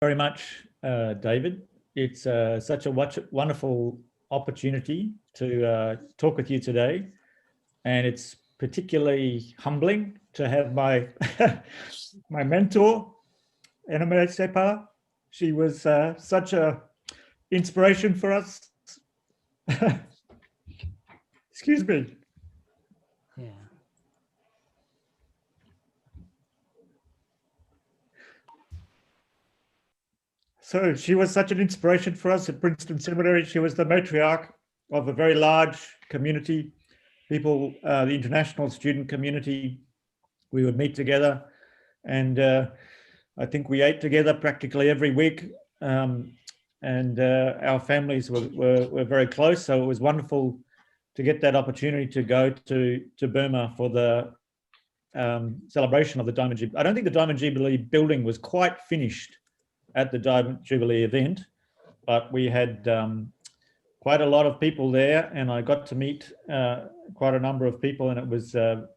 very much, David. It's such a wonderful opportunity to talk with you today. And it's particularly humbling to have my my mentor, Anime Sepa. She was such a inspiration for us. Excuse me. Yeah. So she was such an inspiration for us at Princeton Seminary. She was the matriarch of a very large community, people, the international student community. We would meet together, and I think we ate together practically every week. And our families were very close, so it was wonderful to get that opportunity to go to Burma for the celebration of the Diamond Jubilee. I don't think the Diamond Jubilee building was quite finished at the Diamond Jubilee event, but we had quite a lot of people there, and I got to meet quite a number of people, and it was a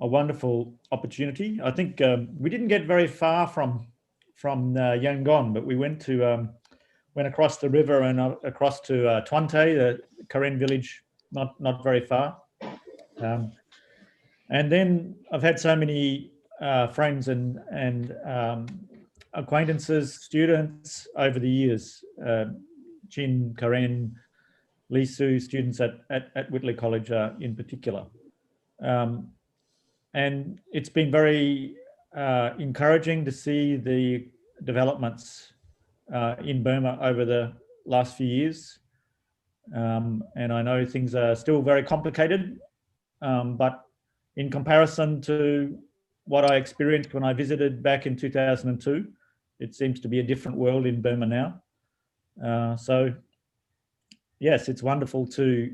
wonderful opportunity. I think we didn't get very far from Yangon, but we went across the river and across to Twante, the Karen village, not very far. And then I've had so many friends and acquaintances, students over the years, Chin, Karen, Lee Su, students at Whitley College in particular. And it's been very encouraging to see the developments in Burma over the last few years. And I know things are still very complicated, but in comparison to what I experienced when I visited back in 2002, it seems to be a different world in Burma now. So yes, it's wonderful to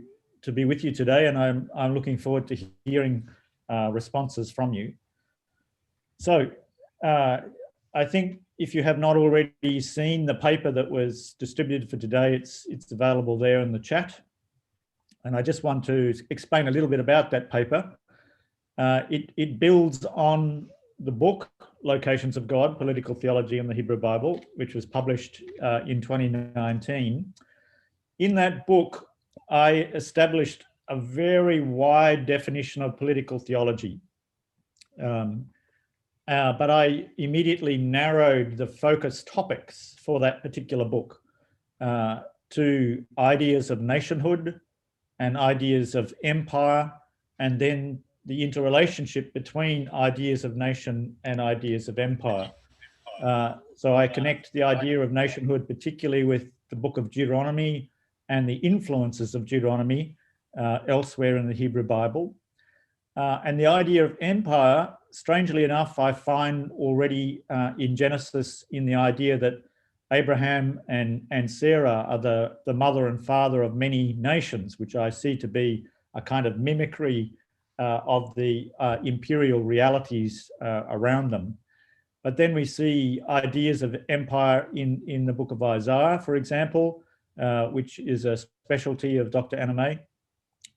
be with you today, and I'm looking forward to hearing responses from you. So I think if you have not already seen the paper that was distributed for today, it's available there in the chat. And I just want to explain a little bit about that paper. It builds on the book, Locations of God, Political Theology in the Hebrew Bible, which was published in 2019. In that book, I established a very wide definition of political theology. But I immediately narrowed the focus topics for that particular book to ideas of nationhood and ideas of empire, and then the interrelationship between ideas of nation and ideas of empire. So I connect the idea of nationhood particularly with the book of Deuteronomy and the influences of Deuteronomy elsewhere in the Hebrew Bible. And the idea of empire, strangely enough, I find already in Genesis in the idea that Abraham and Sarah are the mother and father of many nations, which I see to be a kind of mimicry of the imperial realities around them. But then we see ideas of empire in the book of Isaiah, for example, which is a specialty of Dr. Anime.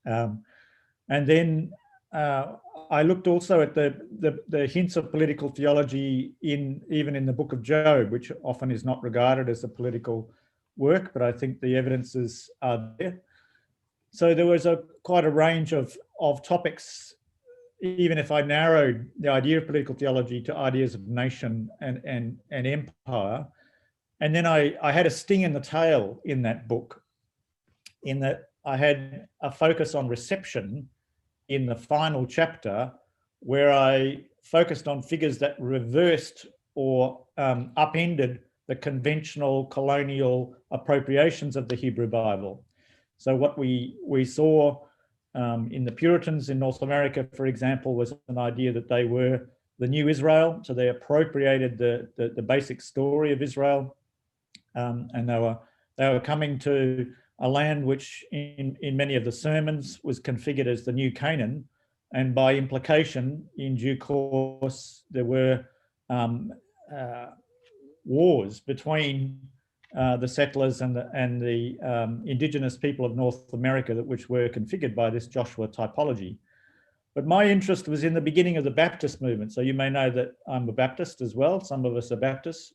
And then I looked also at the hints of political theology even in the book of Job, which often is not regarded as a political work, but I think the evidences are there. So there was quite a range of topics, even if I narrowed the idea of political theology to ideas of nation and empire. And then I had a sting in the tail in that book, in that I had a focus on reception in the final chapter, where I focused on figures that reversed or upended the conventional colonial appropriations of the Hebrew Bible. So what we saw in the Puritans in North America, for example, was an idea that they were the new Israel. So they appropriated the basic story of Israel, and they were coming to a land which in many of the sermons was configured as the new Canaan. And by implication, in due course, there were wars between the settlers and the indigenous people of North America, which were configured by this Joshua typology. But my interest was in the beginning of the Baptist movement. So you may know that I'm a Baptist as well. Some of us are Baptists.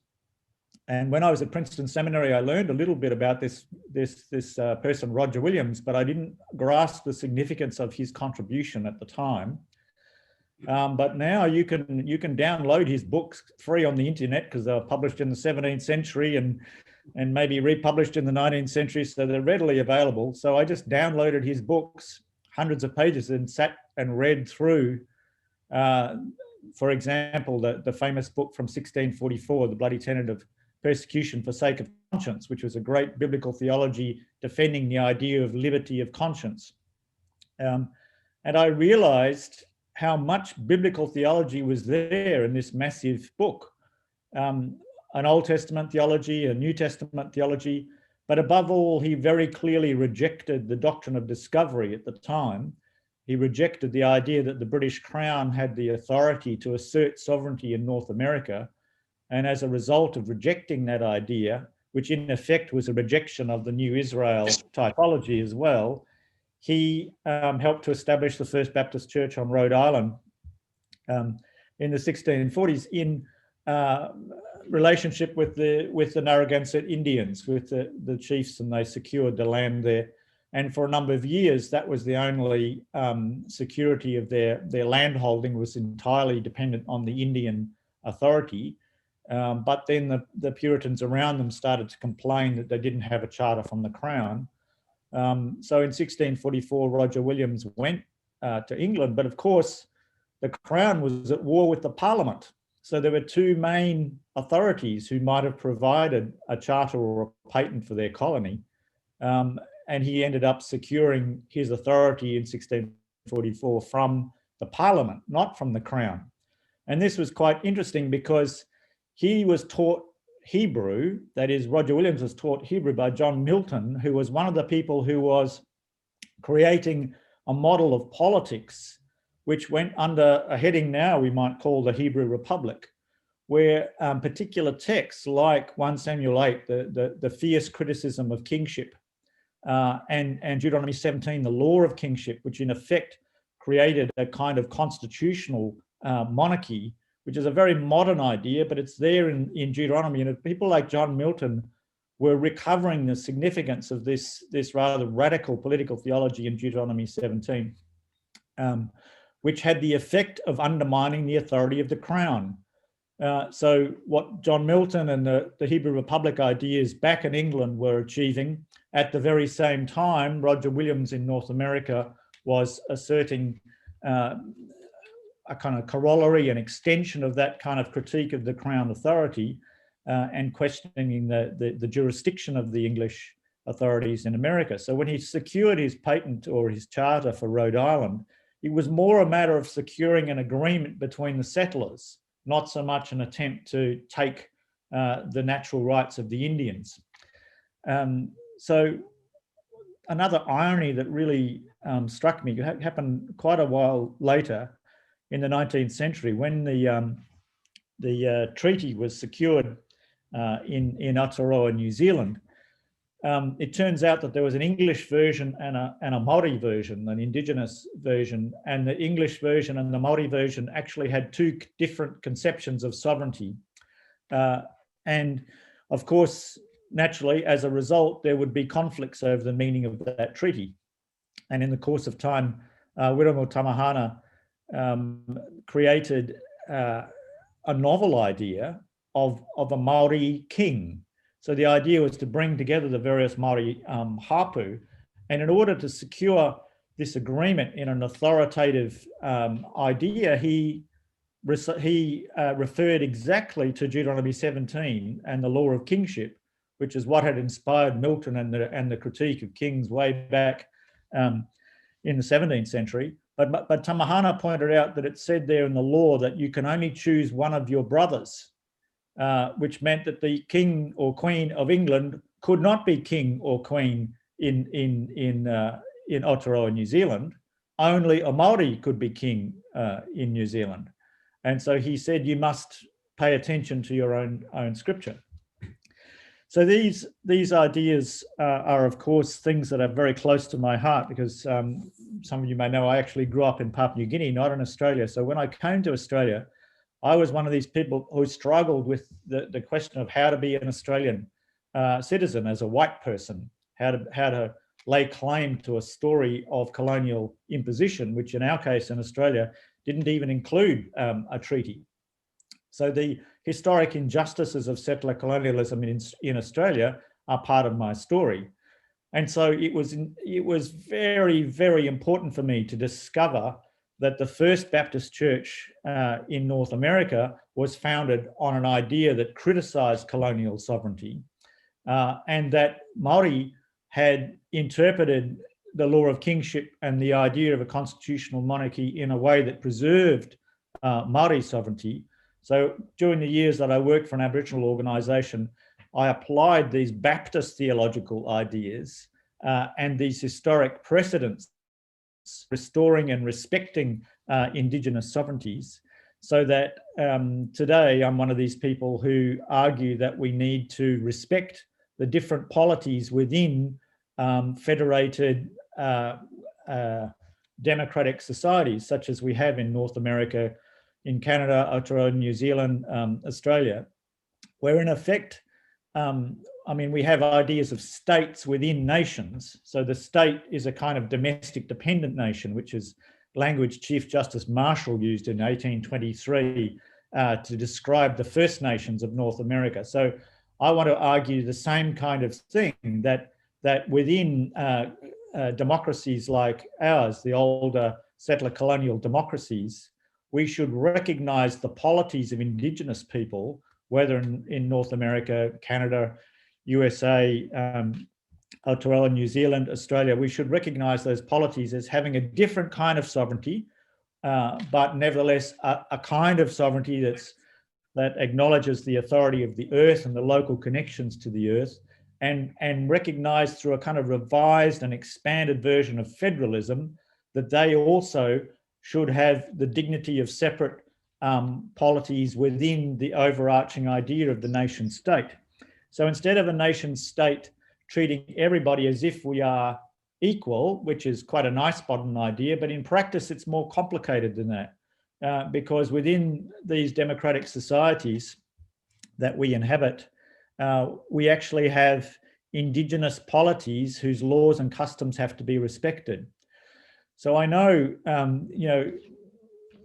And when I was at Princeton Seminary, I learned a little bit about this person, Roger Williams, but I didn't grasp the significance of his contribution at the time. But now you can download his books free on the internet, because they were published in the 17th century and maybe republished in the 19th century, so they're readily available. So I just downloaded his books, hundreds of pages, and sat and read through, for example, the famous book from 1644, The Bloody Tenet of Persecution for Sake of Conscience, which was a great biblical theology defending the idea of liberty of conscience. And I realized how much biblical theology was there in this massive book. An Old Testament theology, a New Testament theology, but above all, he very clearly rejected the doctrine of discovery at the time. He rejected the idea that the British Crown had the authority to assert sovereignty in North America. And as a result of rejecting that idea, which in effect was a rejection of the New Israel typology as well, he helped to establish the First Baptist Church on Rhode Island in the 1640s in relationship with the Narragansett Indians, with the chiefs, and they secured the land there. And for a number of years, that was the only security of their land holding, was entirely dependent on the Indian authority. But then the Puritans around them started to complain that they didn't have a charter from the Crown. So in 1644, Roger Williams went to England, but of course, the Crown was at war with the Parliament. So there were two main authorities who might have provided a charter or a patent for their colony. And he ended up securing his authority in 1644 from the Parliament, not from the Crown. And this was quite interesting because he was taught Hebrew, that is, Roger Williams was taught Hebrew by John Milton, who was one of the people who was creating a model of politics, which went under a heading now we might call the Hebrew Republic, where particular texts like 1 Samuel 8, the fierce criticism of kingship, and Deuteronomy 17, the law of kingship, which in effect created a kind of constitutional monarchy, which is a very modern idea, but it's there in Deuteronomy. And people like John Milton were recovering the significance of this rather radical political theology in Deuteronomy 17, which had the effect of undermining the authority of the Crown. So what John Milton and the Hebrew Republic ideas back in England were achieving, at the very same time, Roger Williams in North America was asserting a kind of corollary, an extension of that kind of critique of the Crown authority, and questioning the jurisdiction of the English authorities in America. So when he secured his patent or his charter for Rhode Island, it was more a matter of securing an agreement between the settlers, not so much an attempt to take the natural rights of the Indians. So another irony that really struck me happened quite a while later in the 19th century, when the treaty was secured in Aotearoa, New Zealand. It turns out that there was an English version and a Maori version, an Indigenous version, and the English version and the Maori version actually had two different conceptions of sovereignty. And of course, naturally, as a result, there would be conflicts over the meaning of that treaty. And in the course of time, Wiremu Tamahana created a novel idea of a Maori king. So the idea was to bring together the various Maori hapu, and in order to secure this agreement in an authoritative idea, he referred exactly to Deuteronomy 17 and the law of kingship, which is what had inspired Milton and the critique of kings way back in the 17th century. But Tamahana pointed out that it said there in the law that you can only choose one of your brothers, which meant that the king or queen of England could not be king or queen in Aotearoa, New Zealand. Only a Maori could be king in New Zealand. And so he said, you must pay attention to your own scripture. So these ideas are, of course, things that are very close to my heart, because some of you may know I actually grew up in Papua New Guinea, not in Australia. So when I came to Australia, I was one of these people who struggled with the question of how to be an Australian citizen as a white person, how to lay claim to a story of colonial imposition, which in our case in Australia didn't even include a treaty. So the historic injustices of settler colonialism in Australia are part of my story. And so it was very, very important for me to discover that the first Baptist church in North America was founded on an idea that criticized colonial sovereignty, and that Māori had interpreted the law of kingship and the idea of a constitutional monarchy in a way that preserved Māori sovereignty. So during the years that I worked for an Aboriginal organisation, I applied these Baptist theological ideas and these historic precedents, restoring and respecting Indigenous sovereignties, so that today I'm one of these people who argue that we need to respect the different polities within federated democratic societies, such as we have in North America, in Canada, Aotearoa, New Zealand, Australia, where in effect, I mean, we have ideas of states within nations. So the state is a kind of domestic dependent nation, which is language Chief Justice Marshall used in 1823 to describe the First Nations of North America. So I want to argue the same kind of thing, that within democracies like ours, the older settler colonial democracies, we should recognize the polities of Indigenous people, whether in North America, Canada, USA, Aotearoa, New Zealand, Australia. We should recognize those polities as having a different kind of sovereignty, but nevertheless a kind of sovereignty that acknowledges the authority of the earth and the local connections to the earth, and recognized through a kind of revised and expanded version of federalism that they also should have the dignity of separate polities within the overarching idea of the nation state. So instead of a nation state treating everybody as if we are equal, which is quite a nice modern idea, but in practice it's more complicated than that, because within these democratic societies that we inhabit, we actually have Indigenous polities whose laws and customs have to be respected. So I know,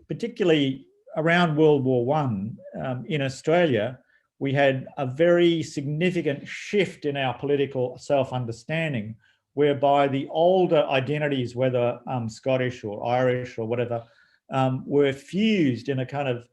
particularly around World War I in Australia, we had a very significant shift in our political self-understanding, whereby the older identities, whether Scottish or Irish or whatever, were fused in a kind of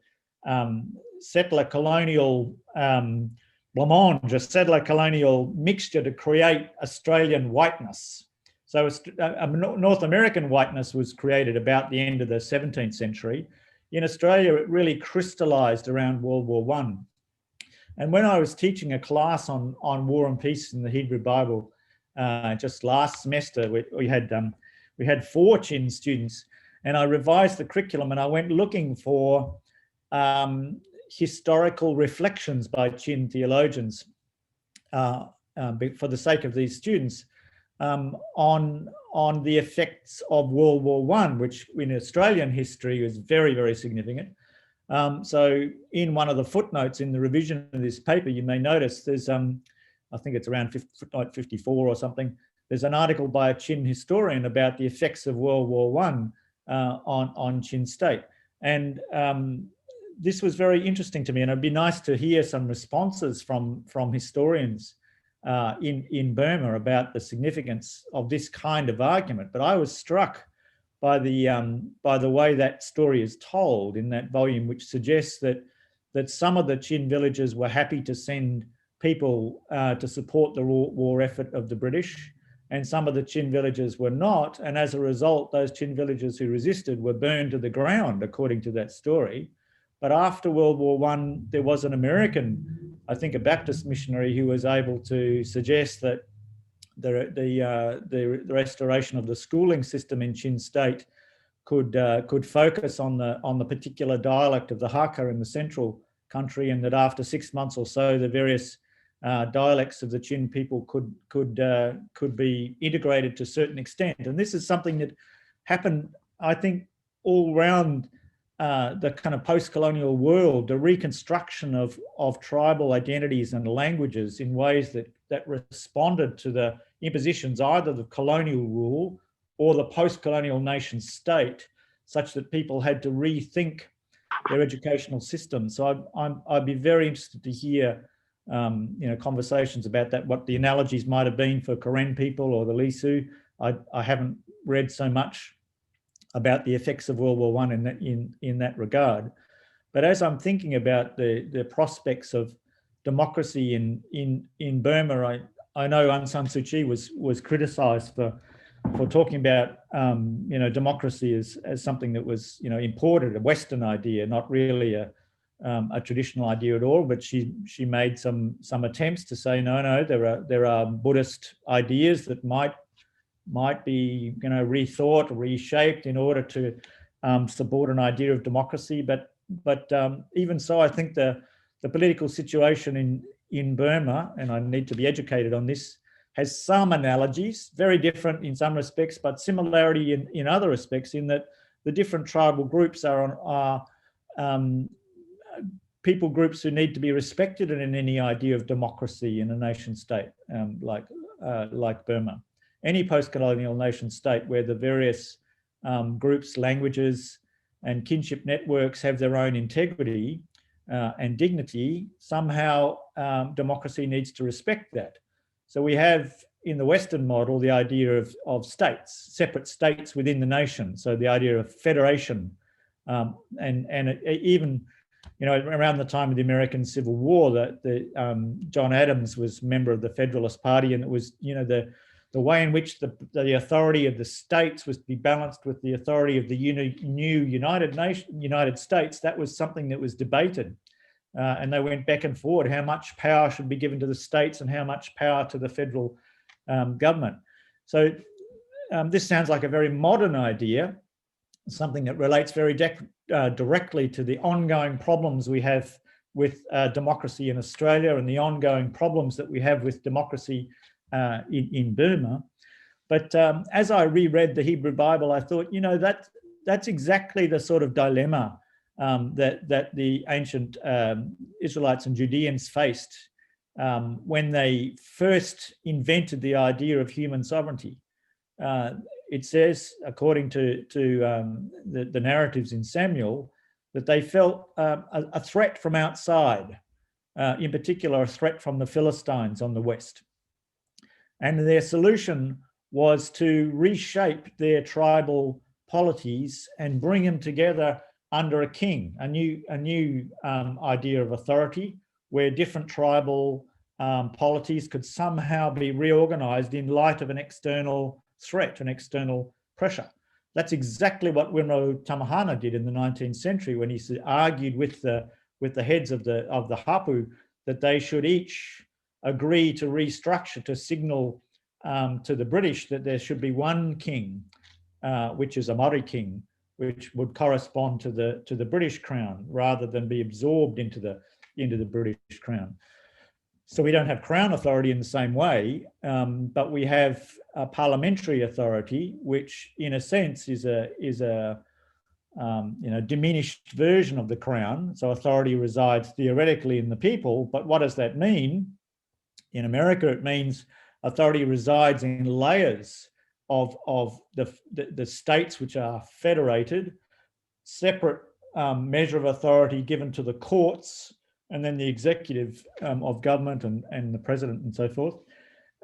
settler colonial blancmange, a settler colonial mixture to create Australian whiteness. So North American whiteness was created about the end of the 17th century. In Australia, it really crystallized around World War I. And when I was teaching a class on war and peace in the Hebrew Bible just last semester, we had 4 Chin students, and I revised the curriculum and I went looking for historical reflections by Chin theologians for the sake of these students on the effects of World War I, which in Australian history is very, very significant. So in one of the footnotes in the revision of this paper, you may notice there's, I think it's around footnote 54 or something, there's an article by a Chin historian about the effects of World War I on Chin state. And this was very interesting to me, and it'd be nice to hear some responses from historians in Burma about the significance of this kind of argument. But I was struck by the way that story is told in that volume, which suggests that some of the Chin villages were happy to send people to support the war effort of the British, and some of the Chin villages were not. And as a result, those Chin villages who resisted were burned to the ground, according to that story. But after World War I, there was an American, I think a Baptist missionary, who was able to suggest that the restoration of the schooling system in Chin state could focus on the particular dialect of the Hakka in the central country, and that after 6 months or so, the various dialects of the Chin people could be integrated to a certain extent. And this is something that happened, I think, all around the kind of post-colonial world, the reconstruction of tribal identities and languages in ways that responded to the impositions either of colonial rule or the post-colonial nation state, such that people had to rethink their educational system. So I'd be very interested to hear conversations about that, what the analogies might have been for Karen people or the Lisu. I haven't read so much about the effects of World War I in that regard. But as I'm thinking about the prospects of democracy in Burma, I know Aung San Suu Kyi was criticised for talking about democracy as something that was imported, a Western idea, not really a traditional idea at all. But she made some attempts to say no, there are Buddhist ideas that might be rethought, reshaped in order to support an idea of democracy. But even so, I think the political situation in Burma, and I need to be educated on this, has some analogies, very different in some respects, but similarity in other respects, in that the different tribal groups are people groups who need to be respected in any idea of democracy in a nation state like Burma. Any post-colonial nation state where the various groups, languages, and kinship networks have their own integrity and dignity, somehow democracy needs to respect that. So we have in the Western model the idea of states, separate states within the nation. So the idea of federation, even around the time of the American Civil War, John Adams was a member of the Federalist Party, and it was the way in which the authority of the states was to be balanced with the authority of the new United States. That was something that was debated. And they went back and forward, how much power should be given to the states and how much power to the federal government. So this sounds like a very modern idea, something that relates very directly to the ongoing problems we have with democracy in Australia and the ongoing problems that we have with democracy in Burma. But as I reread the Hebrew Bible, I thought, that's exactly the sort of dilemma that the ancient Israelites and Judeans faced when they first invented the idea of human sovereignty. It says, according to the narratives in Samuel, that they felt a threat from outside, in particular a threat from the Philistines on the west. And their solution was to reshape their tribal polities and bring them together under a king, a new idea of authority, where different tribal polities could somehow be reorganized in light of an external threat, an external pressure. That's exactly what Winro Tamahana did in the 19th century when he argued with the heads of the Hapu that they should each agree to restructure, to signal to the British that there should be one king, which is a Māori king, which would correspond to the British crown rather than be absorbed into the British crown. So we don't have crown authority in the same way, but we have a parliamentary authority, which in a sense is a diminished version of the crown. So authority resides theoretically in the people, but what does that mean? In America, it means authority resides in layers of the states which are federated, separate measure of authority given to the courts, and then the executive of government and the president and so forth.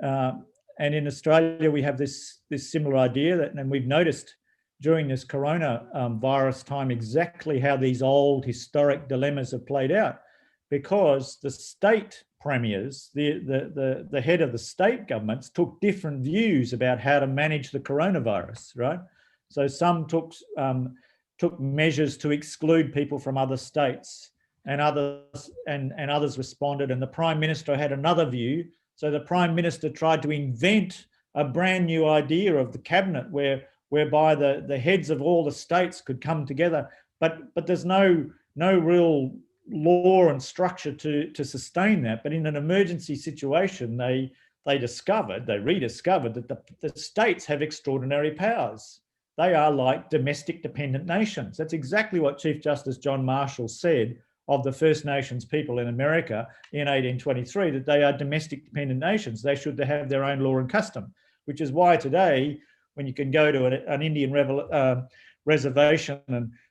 And in Australia, we have this similar idea and we've noticed during this coronavirus time exactly how these old historic dilemmas have played out, because the state premiers, the head of the state governments, took different views about how to manage the coronavirus, right? So some took measures to exclude people from other states, and others responded, and the Prime Minister had another view. So the Prime Minister tried to invent a brand new idea of the cabinet whereby the heads of all the states could come together, but there's no real law and structure to sustain that. But in an emergency situation, they rediscovered that the states have extraordinary powers. they are like domestic dependent nations. That's exactly what Chief Justice John Marshall said of the First Nations people in America in 1823, that they are domestic dependent nations. They should have their own law and custom, which is why today, when you can go to an Indian reservation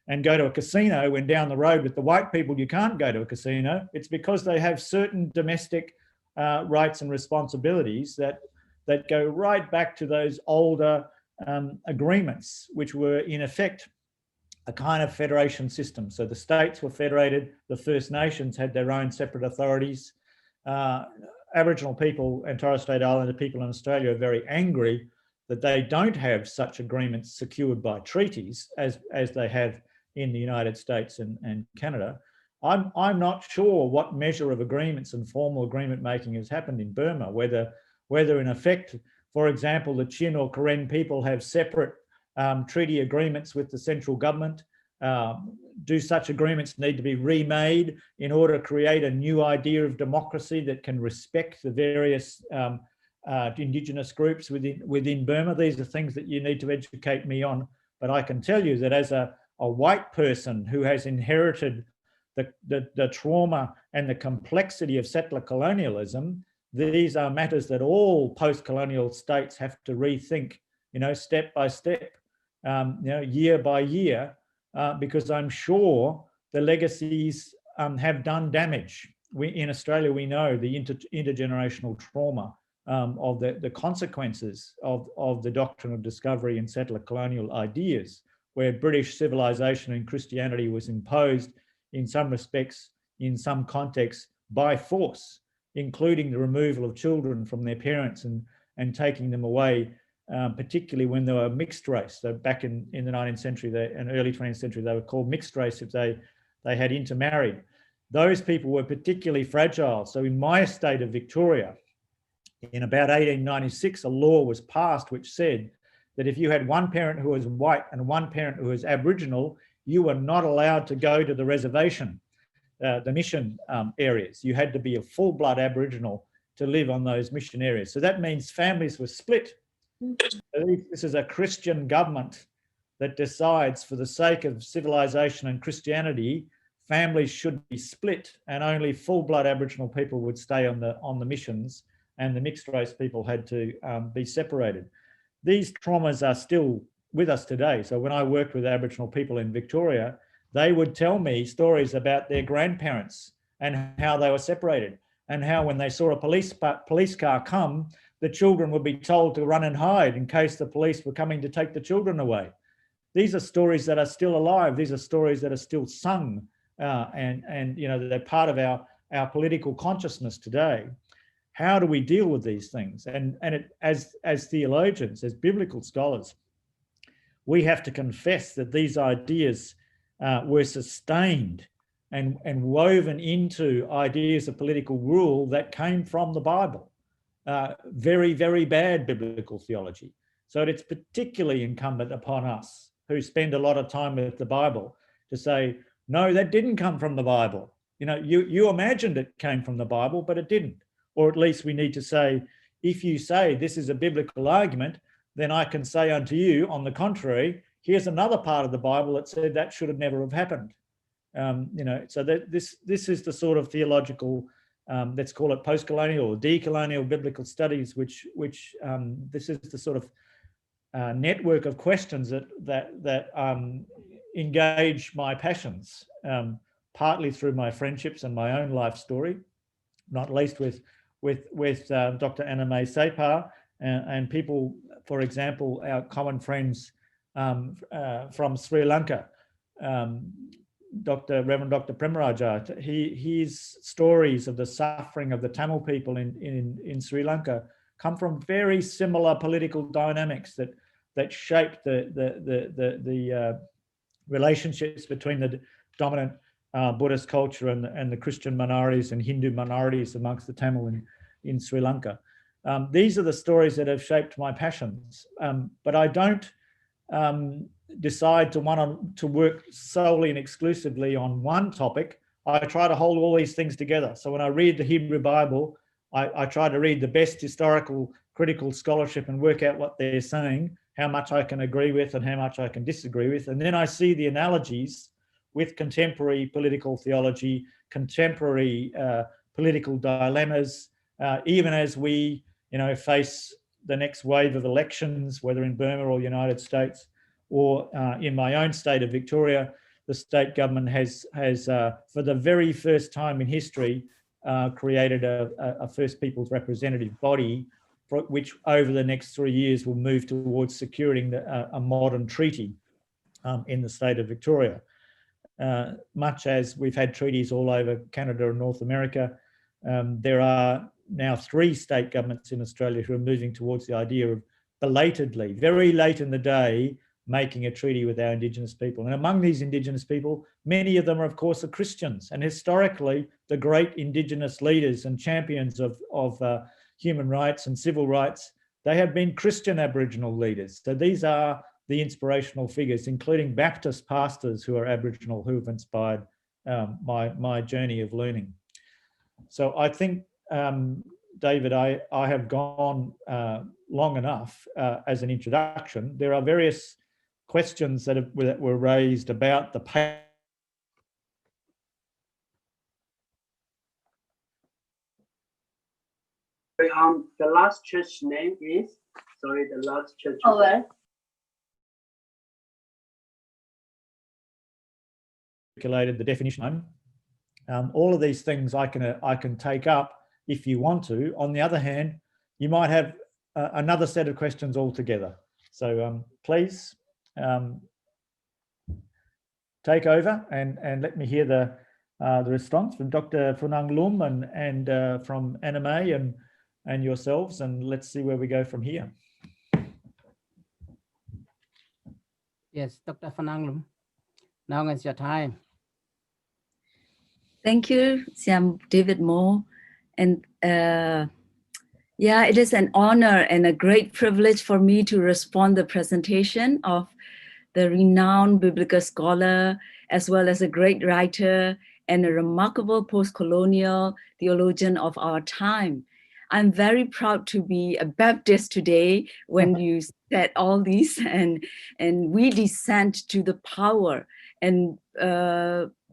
and go to a casino, when down the road with the white people you can't go to a casino, it's because they have certain domestic rights and responsibilities that go right back to those older agreements, which were in effect a kind of federation system. So the states were federated, the First Nations had their own separate authorities. Aboriginal people and Torres Strait Islander people in Australia are very angry that they don't have such agreements secured by treaties as they have in the United States and Canada. I'm not sure what measure of agreements and formal agreement making has happened in Burma, whether in effect, for example, the Chin or Karen people have separate treaty agreements with the central government. Do such agreements need to be remade in order to create a new idea of democracy that can respect the various Indigenous groups within Burma? These are things that you need to educate me on. But I can tell you that as a white person who has inherited the trauma and the complexity of settler colonialism, these are matters that all post-colonial states have to rethink, step by step, year by year, because I'm sure the legacies have done damage. In Australia, we know the intergenerational trauma of the consequences of the doctrine of discovery and settler colonial ideas, where British civilization and Christianity was imposed in some respects, in some contexts, by force, including the removal of children from their parents and taking them away, particularly when they were mixed race. So back in the 19th century and early 20th century, they were called mixed race if they had intermarried. Those people were particularly fragile. So in my state of Victoria, in about 1896, a law was passed which said that if you had one parent who was white and one parent who was Aboriginal, you were not allowed to go to the reservation, the mission areas. You had to be a full-blood Aboriginal to live on those mission areas. So that means families were split. This is a Christian government that decides, for the sake of civilization and Christianity, families should be split and only full-blood Aboriginal people would stay on the missions, and the mixed race people had to be separated. These traumas are still with us today. So when I worked with Aboriginal people in Victoria, they would tell me stories about their grandparents and how they were separated, and how when they saw a police car come, the children would be told to run and hide in case the police were coming to take the children away. These are stories that are still alive. These are stories that are still sung, and they're part of our political consciousness today. How do we deal with these things? And as theologians, as biblical scholars, we have to confess that these ideas were sustained and woven into ideas of political rule that came from the Bible. Very, very bad biblical theology. So it's particularly incumbent upon us who spend a lot of time with the Bible to say, no, that didn't come from the Bible. You imagined it came from the Bible, but it didn't. Or at least we need to say, if you say this is a biblical argument, then I can say unto you, on the contrary, here's another part of the Bible that said that should have never have happened. So that this is the sort of theological, let's call it post-colonial or decolonial biblical studies, which this is the sort of network of questions that engage my passions, partly through my friendships and my own life story, not least with Dr. Anna-May Sapar and people, for example, our common friends from Sri Lanka, Reverend Dr. Premaraja. His stories of the suffering of the Tamil people in Sri Lanka come from very similar political dynamics that shaped the relationships between the dominant Buddhist culture and the Christian minorities and Hindu minorities amongst the Tamil in Sri Lanka. These are the stories that have shaped my passions, but I don't decide to want to work solely and exclusively on one topic. I try to hold all these things together. So when I read the Hebrew Bible, I try to read the best historical critical scholarship and work out what they're saying, how much I can agree with and how much I can disagree with. And then I see the analogies with contemporary political theology, contemporary political dilemmas, even as we, face the next wave of elections, whether in Burma or the United States, or in my own state of Victoria. The state government has for the very first time in history, created a First Peoples representative body, which over the next 3 years will move towards securing a modern treaty in the state of Victoria. Much as we've had treaties all over Canada and North America, there are now 3 state governments in Australia who are moving towards the idea of belatedly, very late in the day, making a treaty with our Indigenous people. And among these Indigenous people, many of them are, of course, are Christians. And historically, the great Indigenous leaders and champions of human rights and civil rights, they have been Christian Aboriginal leaders. So these are the inspirational figures, including Baptist pastors who are Aboriginal, who have inspired my journey of learning. So I think, David, I have gone long enough as an introduction. There are various questions that were raised about the the last church name is, sorry, the last church. Articulated the definition. All of these things I can take up if you want to. On the other hand, you might have another set of questions altogether. So please take over and let me hear the response from Dr. Phunang Lum and from Anime and yourselves, and let's see where we go from here. Yes, Dr. Phunang Lum, now is your time. Thank you, Siam David Moore. And yeah, it is an honor and a great privilege for me to respond the presentation of the renowned biblical scholar, as well as a great writer and a remarkable post-colonial theologian of our time. I'm very proud to be a Baptist today when you said all these, and we descend to the power. And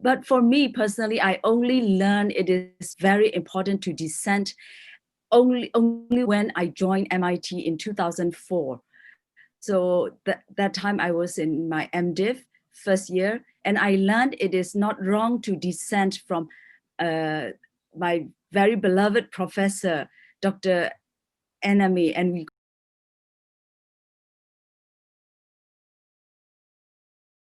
but for me personally, I only learned it is very important to dissent only when I joined MIT in 2004. So that time I was in my MDiv first year, and I learned it is not wrong to dissent from my very beloved professor, Dr. Enemy, and we